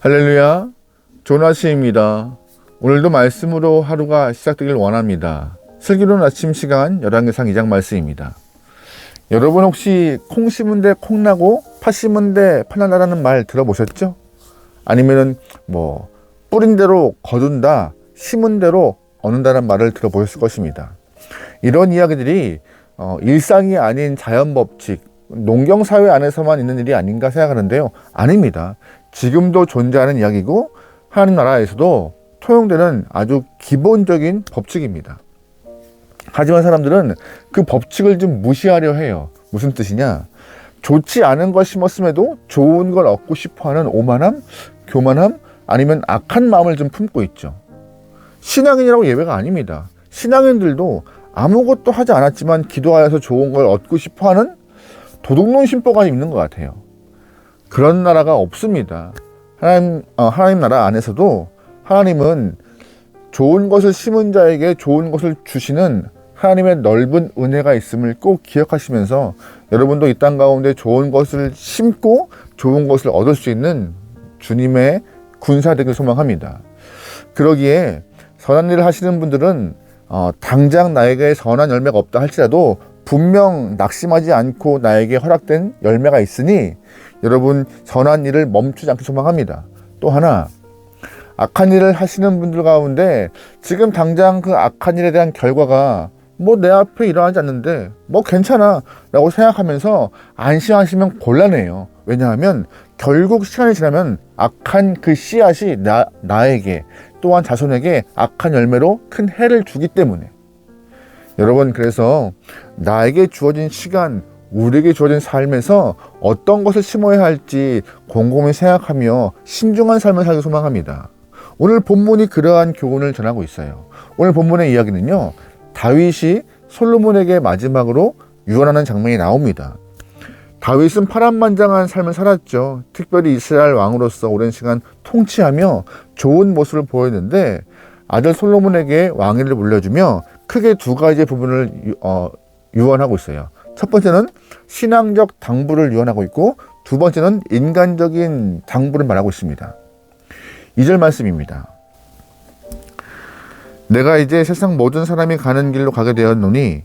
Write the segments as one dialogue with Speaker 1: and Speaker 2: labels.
Speaker 1: 할렐루야, 좋은 아침입니다. 오늘도 말씀으로 하루가 시작되길 원합니다. 슬기로운 아침 시간 열왕기상 2장 말씀입니다. 여러분 혹시 콩 심은 데 콩 나고 팥 심은 데 팥 난다라는 말 들어보셨죠? 아니면은 뿌린 대로 거둔다, 심은 대로 얻는다는 말을 들어보셨을 것입니다. 이런 이야기들이 일상이 아닌 자연 법칙, 농경사회 안에서만 있는 일이 아닌가 생각하는데요. 아닙니다. 지금도 존재하는 이야기고 하나님 나라에서도 통용되는 아주 기본적인 법칙입니다. 하지만 사람들은 그 법칙을 좀 무시하려 해요. 무슨 뜻이냐? 좋지 않은 걸 심었음에도 좋은 걸 얻고 싶어하는 오만함, 교만함, 아니면 악한 마음을 좀 품고 있죠. 신앙인이라고 예외가 아닙니다. 신앙인들도 아무것도 하지 않았지만 기도하여서 좋은 걸 얻고 싶어하는 도둑놈 심보가 있는 것 같아요. 그런 나라가 없습니다. 하나님 나라 안에서도 하나님은 좋은 것을 심은 자에게 좋은 것을 주시는 하나님의 넓은 은혜가 있음을 꼭 기억하시면서 여러분도 이 땅 가운데 좋은 것을 심고 좋은 것을 얻을 수 있는 주님의 군사 되길 소망합니다. 그러기에 선한 일을 하시는 분들은 당장 나에게 선한 열매가 없다 할지라도 분명 낙심하지 않고 나에게 허락된 열매가 있으니 여러분 선한 일을 멈추지 않게 소망합니다. 또 하나, 악한 일을 하시는 분들 가운데 지금 당장 그 악한 일에 대한 결과가 내 앞에 일어나지 않는데 괜찮아 라고 생각하면서 안심하시면 곤란해요. 왜냐하면 결국 시간이 지나면 악한 그 씨앗이 나에게 또한 자손에게 악한 열매로 큰 해를 주기 때문에 여러분, 그래서 나에게 주어진 시간, 우리에게 주어진 삶에서 어떤 것을 심어야 할지 곰곰이 생각하며 신중한 삶을 살기 소망합니다. 오늘 본문이 그러한 교훈을 전하고 있어요. 오늘 본문의 이야기는요, 다윗이 솔로몬에게 마지막으로 유언하는 장면이 나옵니다. 다윗은 파란만장한 삶을 살았죠. 특별히 이스라엘 왕으로서 오랜 시간 통치하며 좋은 모습을 보였는데 아들 솔로몬에게 왕위를 물려주며 크게 두 가지 부분을 유언하고 있어요. 첫 번째는 신앙적 당부를 유언하고 있고 두 번째는 인간적인 당부를 말하고 있습니다. 2절 말씀입니다. 내가 이제 세상 모든 사람이 가는 길로 가게 되었노니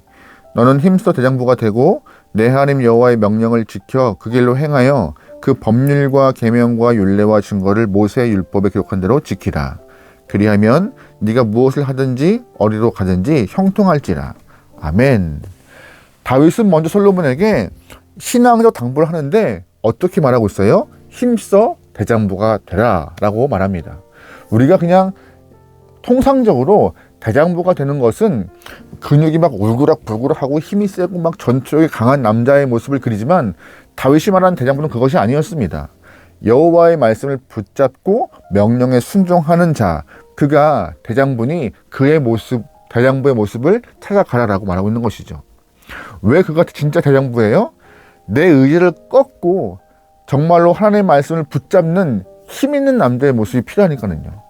Speaker 1: 너는 힘써 대장부가 되고 내 하나님 여호와의 명령을 지켜 그 길로 행하여 그 법률과 계명과 율례와 증거를 모세의 율법에 기록한 대로 지키라. 그리하면 네가 무엇을 하든지 어디로 가든지 형통할지라. 아멘. 다윗은 먼저 솔로몬에게 신앙적 당부를 하는데 어떻게 말하고 있어요? 힘써 대장부가 되라 라고 말합니다. 우리가 그냥 통상적으로 대장부가 되는 것은 근육이 막 울그락불그락하고 힘이 세고 막 전투력이 강한 남자의 모습을 그리지만 다윗이 말하는 대장부는 그것이 아니었습니다. 여호와의 말씀을 붙잡고 명령에 순종하는 자, 그가 대장부니 그의 모습, 대장부의 모습을 찾아가라라고 말하고 있는 것이죠. 왜 그가 진짜 대장부예요? 내 의지를 꺾고 정말로 하나님의 말씀을 붙잡는 힘 있는 남자의 모습이 필요하니까요.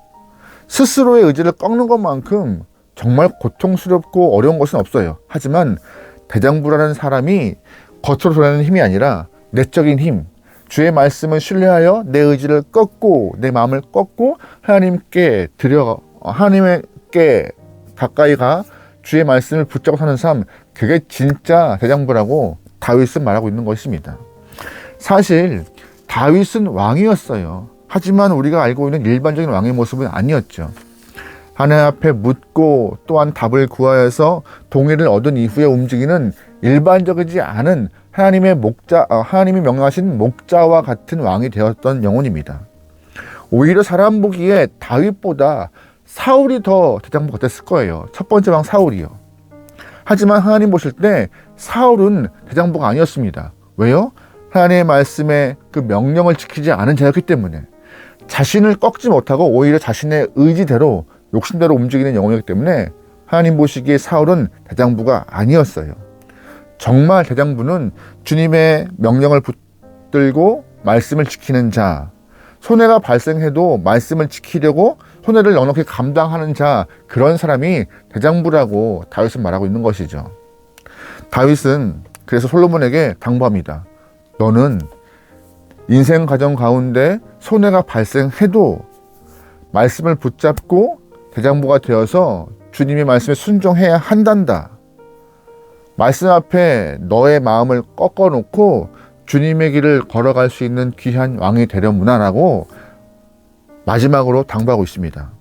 Speaker 1: 스스로의 의지를 꺾는 것만큼 정말 고통스럽고 어려운 것은 없어요. 하지만 대장부라는 사람이 겉으로 드러나는 힘이 아니라 내적인 힘, 주의 말씀을 신뢰하여 내 의지를 꺾고 내 마음을 꺾고 하나님께 가까이 가 주의 말씀을 붙잡고 사는 삶, 그게 진짜 대장부라고 다윗은 말하고 있는 것입니다. 사실 다윗은 왕이었어요. 하지만 우리가 알고 있는 일반적인 왕의 모습은 아니었죠. 하나님 앞에 묻고 또한 답을 구하여서 동의를 얻은 이후에 움직이는 일반적이지 않은 하나님이 명령하신 목자와 같은 왕이 되었던 영혼입니다. 오히려 사람 보기에 다윗보다 사울이 더 대장부 같았을 거예요. 첫 번째 왕 사울이요. 하지만 하나님 보실 때 사울은 대장부가 아니었습니다. 왜요? 하나님의 말씀에 그 명령을 지키지 않은 자였기 때문에 자신을 꺾지 못하고 오히려 자신의 의지대로 욕심대로 움직이는 영혼이기 때문에 하나님 보시기에 사울은 대장부가 아니었어요. 정말 대장부는 주님의 명령을 붙들고 말씀을 지키는 자, 손해가 발생해도 말씀을 지키려고 손해를 넉넉히 감당하는 자, 그런 사람이 대장부라고 다윗은 말하고 있는 것이죠. 다윗은 그래서 솔로몬에게 당부합니다. 너는 인생 과정 가운데 손해가 발생해도 말씀을 붙잡고 대장부가 되어서 주님의 말씀에 순종해야 한단다. 말씀 앞에 너의 마음을 꺾어놓고 주님의 길을 걸어갈 수 있는 귀한 왕이 되려무나라고 마지막으로 당부하고 있습니다.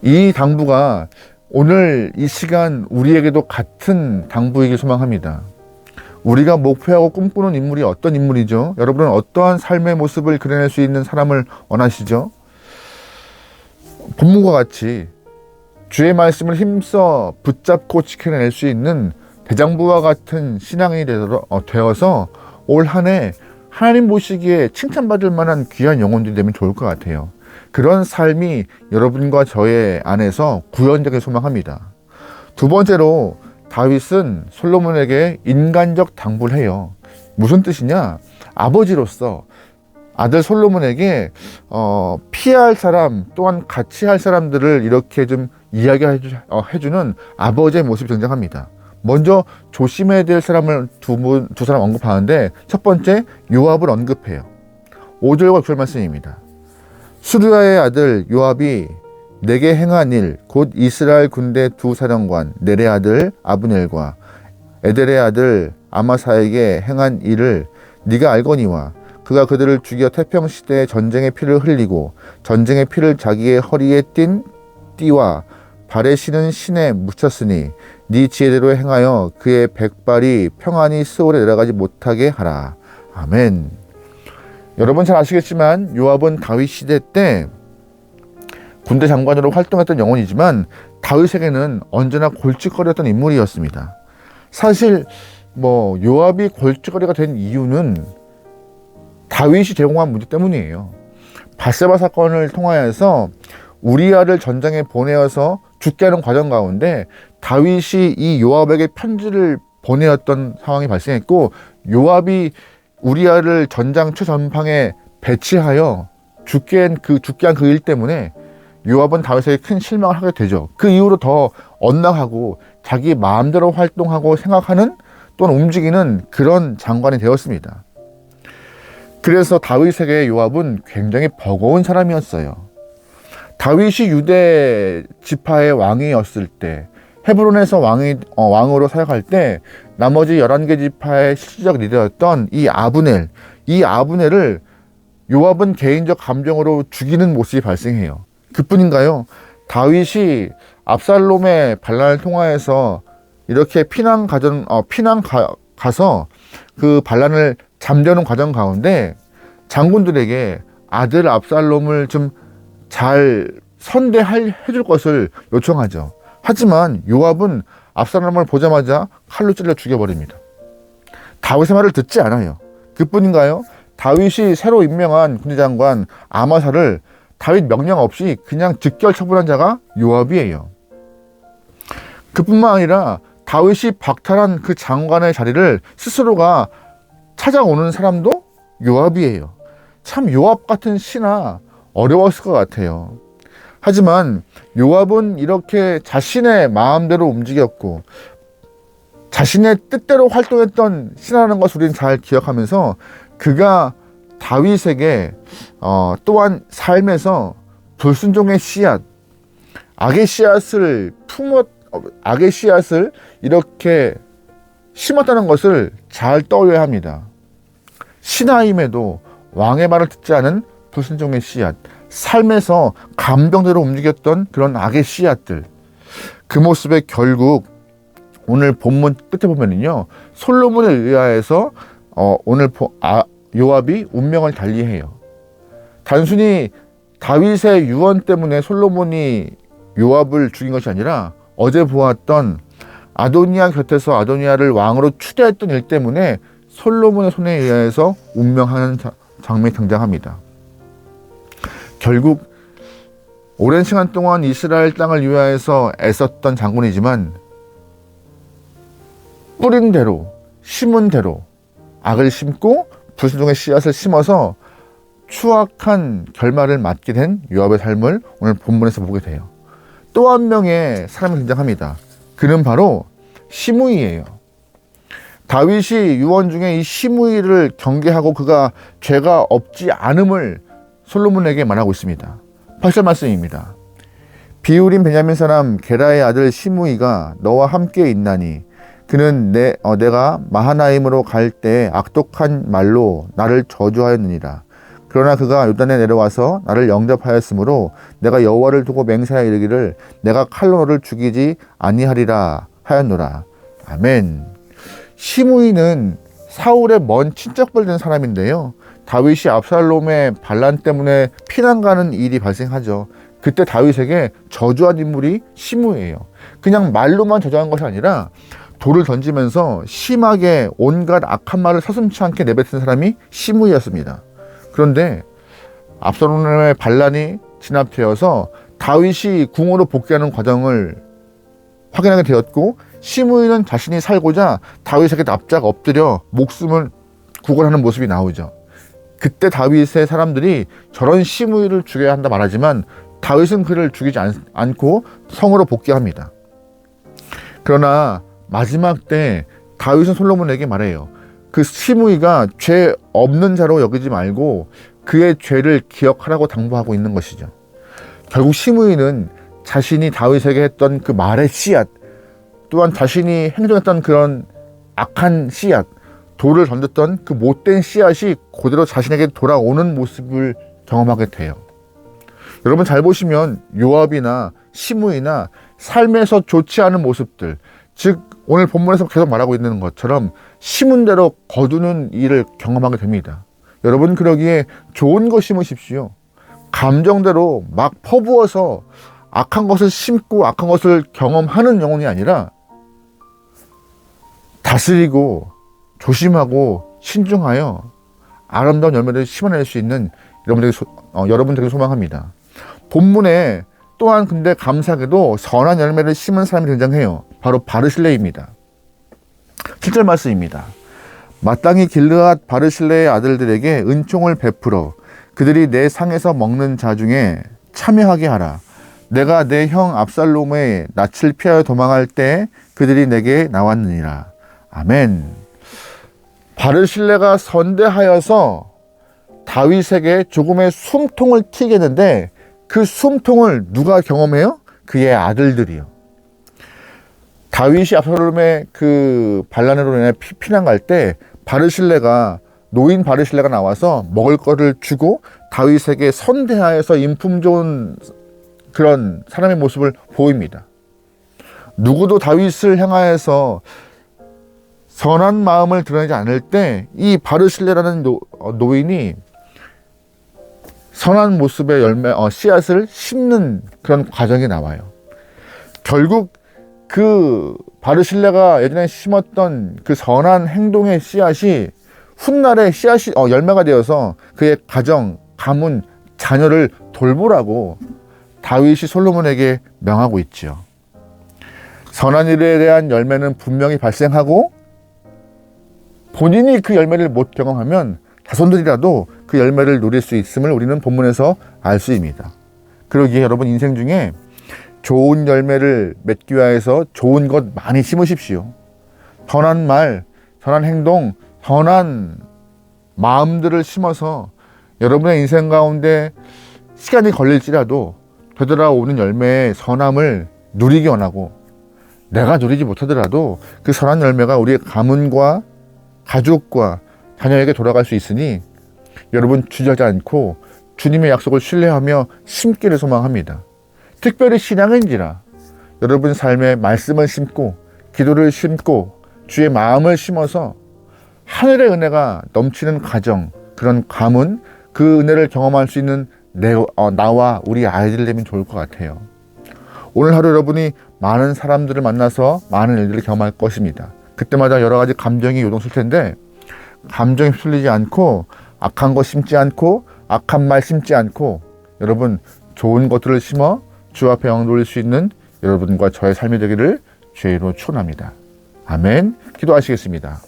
Speaker 1: 이 당부가 오늘 이 시간 우리에게도 같은 당부이길 소망합니다. 우리가 목표하고 꿈꾸는 인물이 어떤 인물이죠? 여러분은 어떠한 삶의 모습을 그려낼 수 있는 사람을 원하시죠? 본문과 같이 주의 말씀을 힘써 붙잡고 지켜낼 수 있는 대장부와 같은 신앙이 되어서 올 한 해 하나님 보시기에 칭찬받을 만한 귀한 영혼들이 되면 좋을 것 같아요. 그런 삶이 여러분과 저의 안에서 구현되길 소망합니다. 두 번째로 다윗은 솔로몬에게 인간적 당부를 해요. 무슨 뜻이냐? 아버지로서 아들 솔로몬에게 피해야 할 사람 또한 같이 할 사람들을 이렇게 좀 이야기해주는 아버지의 모습이 등장합니다. 먼저 조심해야 될 사람을 두 사람 언급하는데 첫 번째 요압을 언급해요. 5절과 9절 말씀입니다. 수르야의 아들 요압이 내게 행한 일, 곧 이스라엘 군대 두 사령관 넬의 아들 아브넬과 에델의 아들 아마사에게 행한 일을 네가 알거니와 그가 그들을 죽여 태평시대에 전쟁의 피를 흘리고 전쟁의 피를 자기의 허리에 띤 띠와 발에 신은 신에 묻혔으니 네 지혜대로 행하여 그의 백발이 평안히 스올에 내려가지 못하게 하라. 아멘. 여러분 잘 아시겠지만 요압은 다윗 시대 때 군대 장관으로 활동했던 영혼이지만 다윗에게는 언제나 골칫거리였던 인물이었습니다. 사실 요압이 골칫거리가 된 이유는 다윗이 제공한 문제 때문이에요. 밧세바 사건을 통하여서 우리아를 전장에 보내어서 죽게 하는 과정 가운데 다윗이 이 요압에게 편지를 보내었던 상황이 발생했고 요압이 우리아를 전장 최전방에 배치하여 죽게 한 그 일 때문에 요압은 다윗에게 큰 실망을 하게 되죠. 그 이후로 더 엇나가고 자기 마음대로 활동하고 생각하는 또는 움직이는 그런 장관이 되었습니다. 그래서 다윗에게 요압은 굉장히 버거운 사람이었어요. 다윗이 유대 지파의 왕이었을 때 헤브론에서 왕으로 사역할 때 나머지 11개 지파의 실질적 리더였던 이 아브넬을 요압은 개인적 감정으로 죽이는 모습이 발생해요. 그뿐인가요? 다윗이 압살롬의 반란을 통하여서 이렇게 가서 그 반란을 잠재우는 과정 가운데 장군들에게 아들 압살롬을 좀 잘 선대해줄 것을 요청하죠. 하지만 요압은 압살롬을 보자마자 칼로 찔러 죽여버립니다. 다윗의 말을 듣지 않아요. 그뿐인가요? 다윗이 새로 임명한 군대장관 아마사를 다윗 명령 없이 그냥 즉결 처분한 자가 요압이에요. 그뿐만 아니라 다윗이 박탈한 그 장관의 자리를 스스로가 찾아오는 사람도 요압이에요. 참 요압 같은 신하 어려웠을 것 같아요. 하지만 요압은 이렇게 자신의 마음대로 움직였고 자신의 뜻대로 활동했던 신하라는 것을 우리는 잘 기억하면서 그가 다윗에게 또한 삶에서 불순종의 씨앗, 악의 씨앗을 이렇게 심었다는 것을 잘 떠올려야 합니다. 신하임에도 왕의 말을 듣지 않은 불순종의 씨앗, 삶에서 감정대로 움직였던 그런 악의 씨앗들, 그 모습에 결국 오늘 본문 끝에 보면은요 솔로몬에 의하여서 오늘 요압이 운명을 달리해요. 단순히 다윗의 유언 때문에 솔로몬이 요압을 죽인 것이 아니라 어제 보았던 아도니아 곁에서 아도니아를 왕으로 추대했던 일 때문에 솔로몬의 손에 의해서 운명하는 장면이 등장합니다. 결국 오랜 시간 동안 이스라엘 땅을 위하여서 애썼던 장군이지만 뿌린 대로 심은 대로 악을 심고 불순종의 씨앗을 심어서 추악한 결말을 맞게 된 요압의 삶을 오늘 본문에서 보게 돼요. 또 한 명의 사람이 등장합니다. 그는 바로 시므이예요. 다윗이 유언 중에 이 시므이를 경계하고 그가 죄가 없지 않음을 솔로몬에게 말하고 있습니다. 8절 말씀입니다. 비울임 베냐민 사람 게라의 아들 시므이가 너와 함께 있나니 그는 내가 마하나임으로 갈 때 악독한 말로 나를 저주하였느니라. 그러나 그가 요단에 내려와서 나를 영접하였으므로 내가 여호와를 두고 맹세하여 이르기를 내가 칼로 너를 죽이지 아니하리라 하였노라. 아멘. 시므이는 사울의 먼 친척벌 된 사람인데요. 다윗이 압살롬의 반란 때문에 피난 가는 일이 발생하죠. 그때 다윗에게 저주한 인물이 시므이예요. 그냥 말로만 저주한 것이 아니라 돌을 던지면서 심하게 온갖 악한 말을 서슴지 않게 내뱉은 사람이 시므이였습니다. 그런데 압살롬의 반란이 진압되어서 다윗이 궁으로 복귀하는 과정을 확인하게 되었고, 시므이는 자신이 살고자 다윗에게 납작 엎드려 목숨을 구걸하는 모습이 나오죠. 그때 다윗의 사람들이 저런 시므이를 죽여야 한다 말하지만 다윗은 그를 죽이지 않고 성으로 복귀합니다. 그러나 마지막 때 다윗은 솔로몬에게 말해요. 그 시므이가 죄 없는 자로 여기지 말고 그의 죄를 기억하라고 당부하고 있는 것이죠. 결국 시므이는 자신이 다윗에게 했던 그 말의 씨앗, 또한 자신이 행동했던 그런 악한 씨앗, 돌을 던졌던 그 못된 씨앗이 그대로 자신에게 돌아오는 모습을 경험하게 돼요. 여러분 잘 보시면 요압이나 시므이나 삶에서 좋지 않은 모습들, 즉 오늘 본문에서 계속 말하고 있는 것처럼 심은 대로 거두는 일을 경험하게 됩니다. 여러분 그러기에 좋은 거 심으십시오. 감정대로 막 퍼부어서 악한 것을 심고 악한 것을 경험하는 영혼이 아니라 다스리고 조심하고 신중하여 아름다운 열매를 심어낼 수 있는 여러분들에게 소망합니다. 본문에 또한 근데 감사하게도 선한 열매를 심은 사람이 등장해요. 바로 바르실레입니다. 7절 말씀입니다. 마땅히 길르앗 바르실레의 아들들에게 은총을 베풀어 그들이 내 상에서 먹는 자 중에 참여하게 하라. 내가 내 형 압살롬의 낯을 피하여 도망할 때 그들이 내게 나왔느니라. 아멘. 바르실레가 선대하여서 다윗에게 조금의 숨통을 튀게 했는데 그 숨통을 누가 경험해요? 그의 아들들이요. 다윗이 압살롬의 그 반란으로 인해 피난 갈 때 노인 바르실레가 나와서 먹을 거를 주고 다윗에게 선대하여서 인품 좋은 그런 사람의 모습을 보입니다. 누구도 다윗을 향하여서 선한 마음을 드러내지 않을 때 이 바르실레라는 노인이 선한 모습의 씨앗을 심는 그런 과정이 나와요. 결국 그 바르실레가 예전에 심었던 그 선한 행동의 씨앗이 훗날에 씨앗이 열매가 되어서 그의 가정, 가문, 자녀를 돌보라고 다윗이 솔로몬에게 명하고 있죠. 선한 일에 대한 열매는 분명히 발생하고 본인이 그 열매를 못 경험하면 자손들이라도 그 열매를 누릴 수 있음을 우리는 본문에서 알 수 있습니다. 그러기에 여러분 인생 중에 좋은 열매를 맺기 위해서 좋은 것 많이 심으십시오. 선한 말, 선한 행동, 선한 마음들을 심어서 여러분의 인생 가운데 시간이 걸릴지라도 되돌아오는 열매의 선함을 누리기 원하고, 내가 누리지 못하더라도 그 선한 열매가 우리의 가문과 가족과 자녀에게 돌아갈 수 있으니 여러분 주저하지 않고 주님의 약속을 신뢰하며 심기를 소망합니다. 특별히 신앙인지라 여러분 삶에 말씀을 심고 기도를 심고 주의 마음을 심어서 하늘의 은혜가 넘치는 가정, 그런 가문, 그 은혜를 경험할 수 있는 나와 우리 아이들 되면 좋을 것 같아요. 오늘 하루 여러분이 많은 사람들을 만나서 많은 일들을 경험할 것입니다. 그때마다 여러 가지 감정이 요동칠 텐데 감정에 휩쓸리지 않고 악한 거 심지 않고 악한 말 심지 않고 여러분 좋은 것들을 심어 주 앞에 영광 돌릴 수 있는 여러분과 저의 삶이 되기를 주의 이름으로 축원합니다. 아멘. 기도하시겠습니다.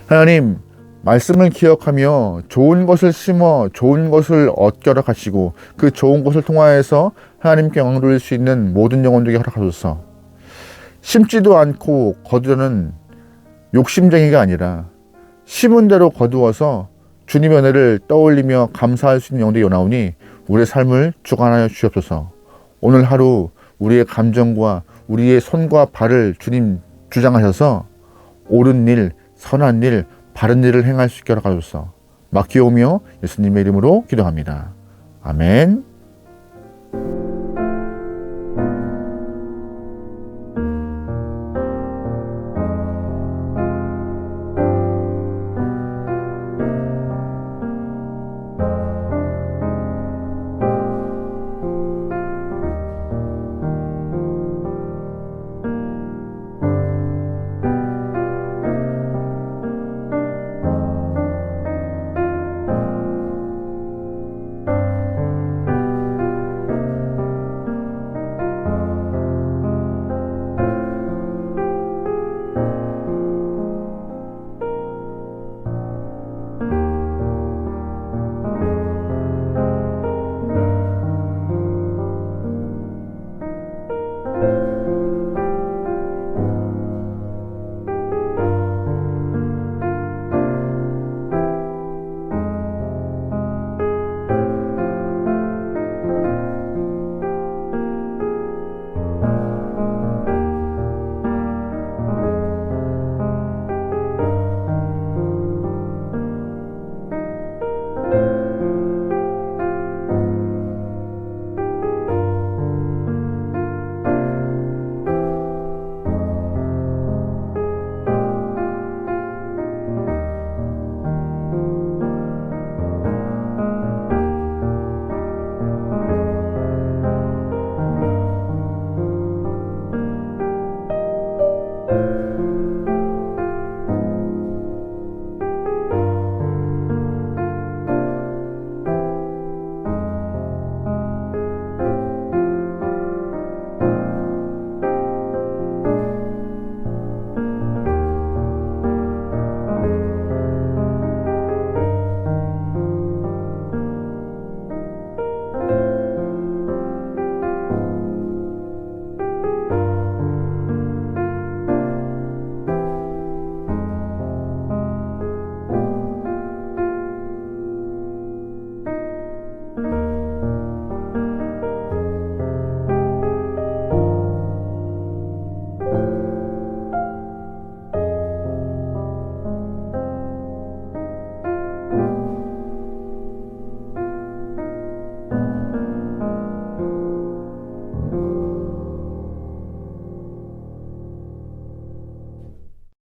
Speaker 1: 하나님, 말씀을 기억하며 좋은 것을 심어 좋은 것을 얻도록 하시고 그 좋은 것을 통하여서 하나님께 영광 돌릴 수 있는 모든 영혼들에게 허락하소서. 심지도 않고 거두려는 욕심쟁이가 아니라 심은 대로 거두어서 주님의 은혜를 떠올리며 감사할 수 있는 영들이 나오니 우리의 삶을 주관하여 주옵소서. 오늘 하루 우리의 감정과 우리의 손과 발을 주님 주장하셔서 옳은 일, 선한 일, 바른 일을 행할 수 있게 하소서. 맡기오며 예수님의 이름으로 기도합니다. 아멘.